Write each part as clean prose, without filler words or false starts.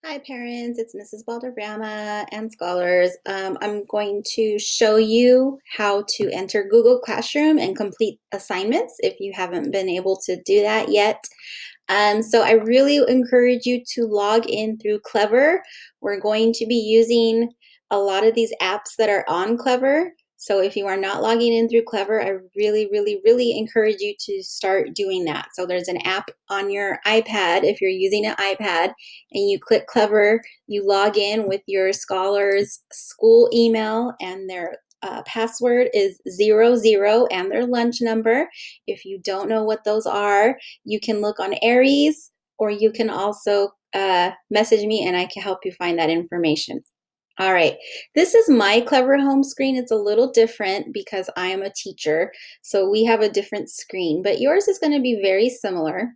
Hi parents, it's Mrs. Balderrama and scholars. I'm going to show you how to enter Google Classroom and complete assignments if you haven't been able to do that yet. So I really encourage you to log in through Clever. We're going to be using a lot of these apps that are on Clever. So if you are not logging in through Clever, I really encourage you to start doing that. So there's an app on your iPad if you're using an iPad, and you click Clever, you log in with your scholar's school email, and their password is 00 and their lunch number. If you don't know what those are, you can look on Aries, or you can also message me and I can help you find that information. All right, this is my Clever home screen. It's a little different because I am a teacher, so we have a different screen, but yours is going to be very similar.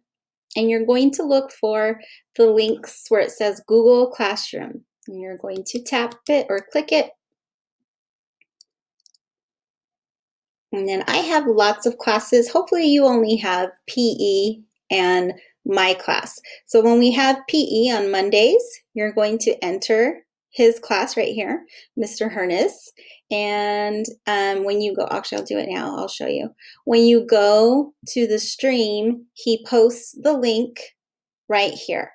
And you're going to look for the links where it says Google Classroom. And you're going to tap it or click it. And then I have lots of classes. Hopefully you only have PE and my class. So when we have PE on Mondays, you're going to enter his class right here, Mr. Hernes. And when you go, actually I'll do it now, I'll show you. When you go to the stream, he posts the link right here.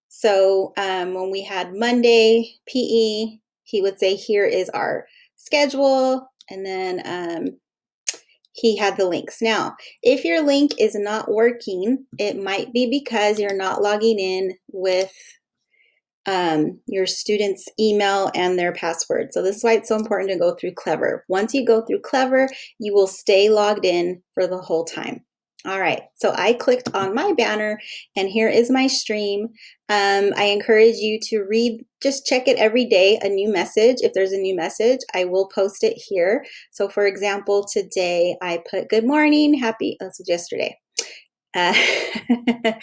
So when we had Monday PE, he would say, here is our schedule. And then he had the links. Now, if your link is not working, it might be because you're not logging in with your student's email and their password. So this is why it's so important to go through Clever. Once you go through Clever, you will stay logged in for the whole time. All right, so I clicked on my banner and here is my stream. I encourage you to read, just check it every day, a new message. If there's a new message, I will post it here. So for example, today I put good morning, happy, this was yesterday. I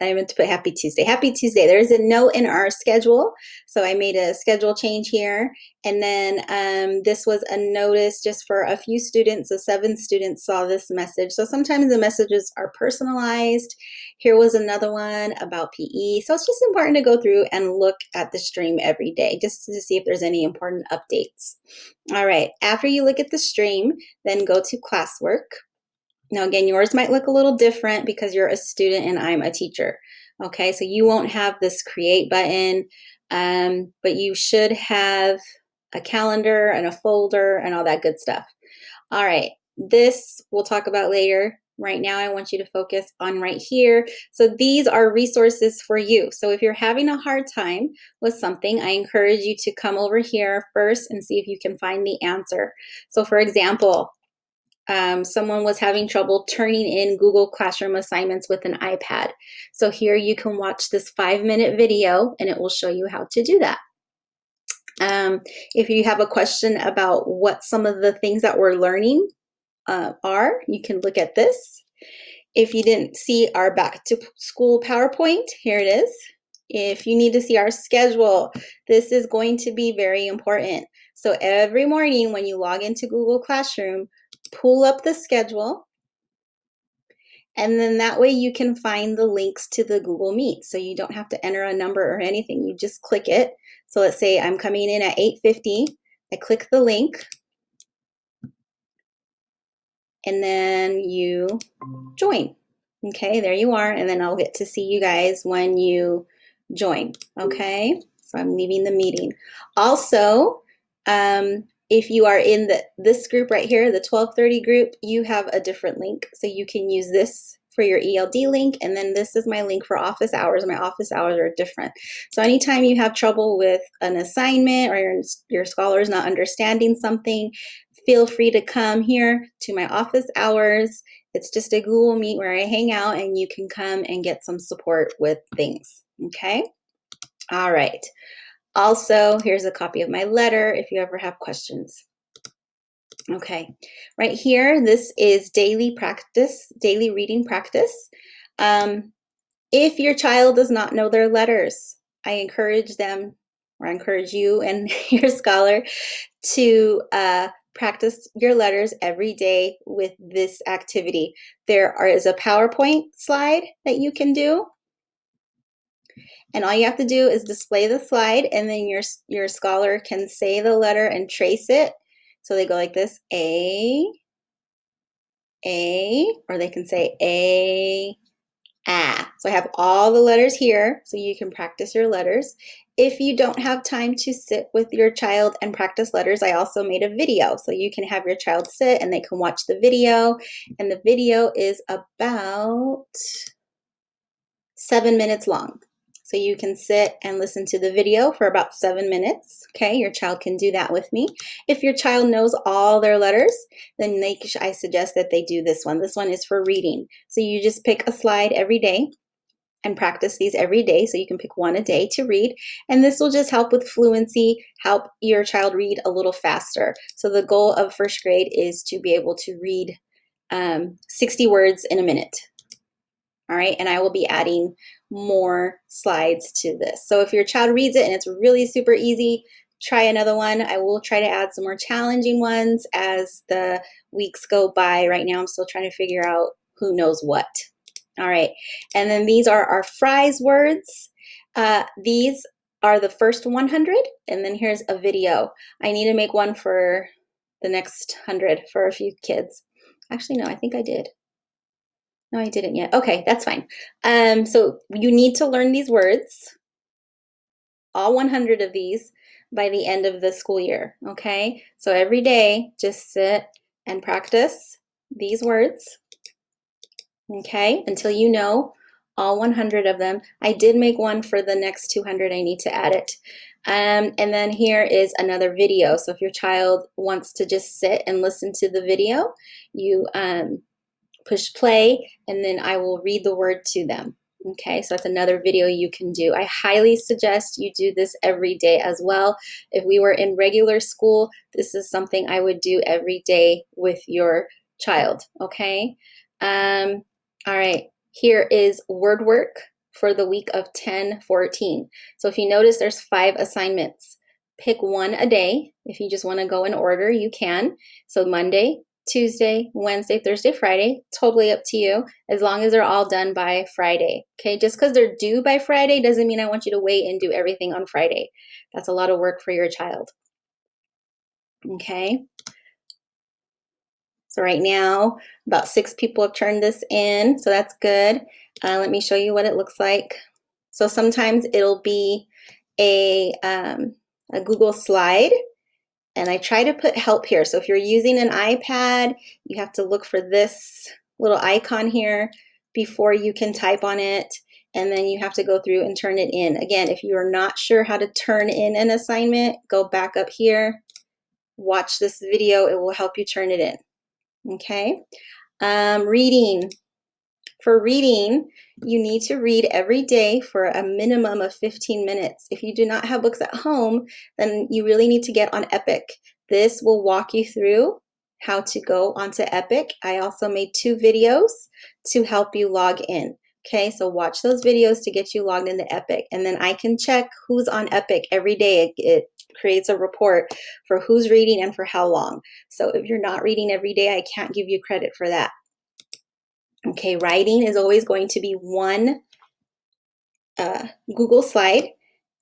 meant to put Happy Tuesday. Happy Tuesday. There's a note in our schedule. So I made a schedule change here. And then this was a notice just for a few students. So 7 students saw this message. So sometimes the messages are personalized. Here was another one about PE. So it's just important to go through and look at the stream every day just to see if there's any important updates. All right. After you look at the stream, then go to classwork. Now, again, yours might look a little different because you're a student and I'm a teacher. Okay, so you won't have this create button, but you should have a calendar and a folder and all that good stuff. All right, this we'll talk about later. Right now, I want you to focus on right here. So these are resources for you. So if you're having a hard time with something, I encourage you to come over here first and see if you can find the answer. So for example, someone was having trouble turning in Google Classroom assignments with an iPad. So here you can watch this 5-minute video and it will show you how to do that. If you have a question about what some of the things that we're learning are, you can look at this. If you didn't see our back to school PowerPoint, here it is. If you need to see our schedule, this is going to be very important. So every morning when you log into Google Classroom, pull up the schedule, and then that way you can find the links to the Google Meet. So you don't have to enter a number or anything, you just click it. So let's say I'm coming in at 8:50, I click the link, and then you join. Okay, there you are, and then I'll get to see you guys when you join. Okay, so I'm leaving the meeting. Also, if you are in this group right here, the 1230 group, you have a different link. So you can use this for your ELD link, and then this is my link for office hours. My office hours are different. So anytime you have trouble with an assignment or your scholar is not understanding something, feel free to come here to my office hours. It's just a Google Meet where I hang out and you can come and get some support with things, okay? All right. Also, here's a copy of my letter if you ever have questions. Okay, right here, this is daily practice, daily reading practice. If your child does not know their letters, I encourage them, or I encourage you and your scholar to practice your letters every day with this activity. There is a PowerPoint slide that you can do. And all you have to do is display the slide, and then your scholar can say the letter and trace it. So they go like this, or they can say ah. So I have all the letters here so you can practice your letters. If you don't have time to sit with your child and practice letters, I also made a video. So you can have your child sit and they can watch the video. And the video is about 7 minutes long. So you can sit and listen to the video for about 7 minutes. Okay, your child can do that with me. If your child knows all their letters, then I suggest that they do this one. This one is for reading. So you just pick a slide every day and practice these every day. So you can pick one a day to read. And this will just help with fluency, help your child read a little faster. So the goal of first grade is to be able to read 60 words in a minute. All right, and I will be adding more slides to this. So if your child reads it and it's really super easy, try another one. I will try to add some more challenging ones as the weeks go by. Right now I'm still trying to figure out who knows what. All right, and then these are our fries words. These are the first 100, and then here's a video. I need to make one for the next 100 for a few kids. Actually, no, I think I did. No, I didn't yet. Okay, that's fine. So you need to learn these words, all 100 of these, by the end of the school year, okay? So every day, just sit and practice these words, okay, until you know all 100 of them. I did make one for the next 200. I need to add it. And then here is another video. So if your child wants to just sit and listen to the video, you push play, and then I will read the word to them. Okay, so that's another video you can do. I highly suggest you do this every day as well. If we were in regular school, this is something I would do every day with your child, okay? All right, here is word work for the week of 10-14. So if you notice, there's 5 assignments. Pick one a day. If you just want to go in order, you can. So Monday, Tuesday, Wednesday, Thursday, Friday, totally up to you, as long as they're all done by Friday. Okay, just because they're due by Friday doesn't mean I want you to wait and do everything on Friday. That's a lot of work for your child. Okay, so right now, about 6 people have turned this in, so that's good. Let me show you what it looks like. So sometimes it'll be a Google slide, and I try to put help here. So if you're using an iPad, you have to look for this little icon here before you can type on it, and then you have to go through and turn it in. Again, if you're not sure how to turn in an assignment, go back up here, watch this video, it will help you turn it in. Okay, reading. For reading, you need to read every day for a minimum of 15 minutes. If you do not have books at home, then you really need to get on Epic. This will walk you through how to go onto Epic. I also made 2 videos to help you log in. Okay, so watch those videos to get you logged into Epic. And then I can check who's on Epic every day. It creates a report for who's reading and for how long. So if you're not reading every day, I can't give you credit for that. Okay, writing is always going to be one Google slide,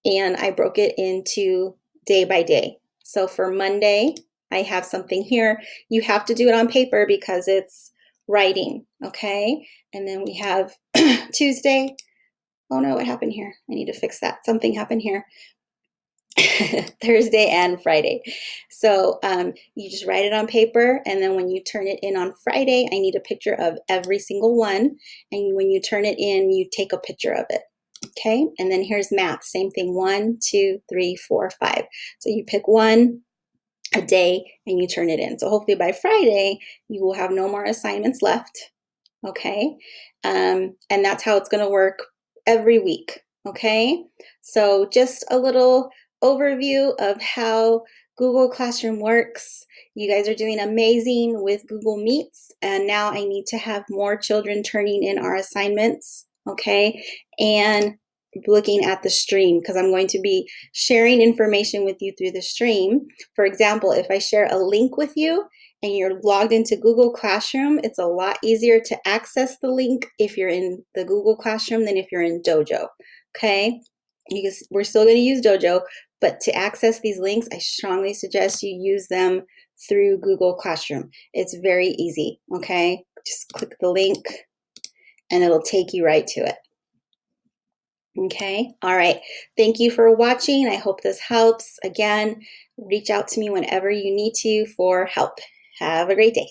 and I broke it into day by day. So for Monday, I have something here. You have to do it on paper because it's writing, okay? And then we have Tuesday. Oh no, what happened here? I need to fix that. Something happened here. Thursday and Friday. So you just write it on paper, and then when you turn it in on Friday, I need a picture of every single one. And when you turn it in, you take a picture of it. Okay, and then here's math. Same thing, 1, 2, 3, 4, 5. So you pick one a day and you turn it in. So hopefully by Friday, you will have no more assignments left. Okay, and that's how it's going to work every week. Okay, so just a little overview of how Google Classroom works. You guys are doing amazing with Google Meets, and now I need to have more children turning in our assignments, okay, and looking at the stream, because I'm going to be sharing information with you through the stream. For example, if I share a link with you and you're logged into Google Classroom, it's a lot easier to access the link if you're in the Google Classroom than if you're in Dojo. okay? We're still going to use Dojo, but to access these links, I strongly suggest you use them through Google Classroom. It's very easy, okay? Just click the link and it'll take you right to it. Okay, all right. Thank you for watching. I hope this helps. Again, reach out to me whenever you need to for help. Have a great day.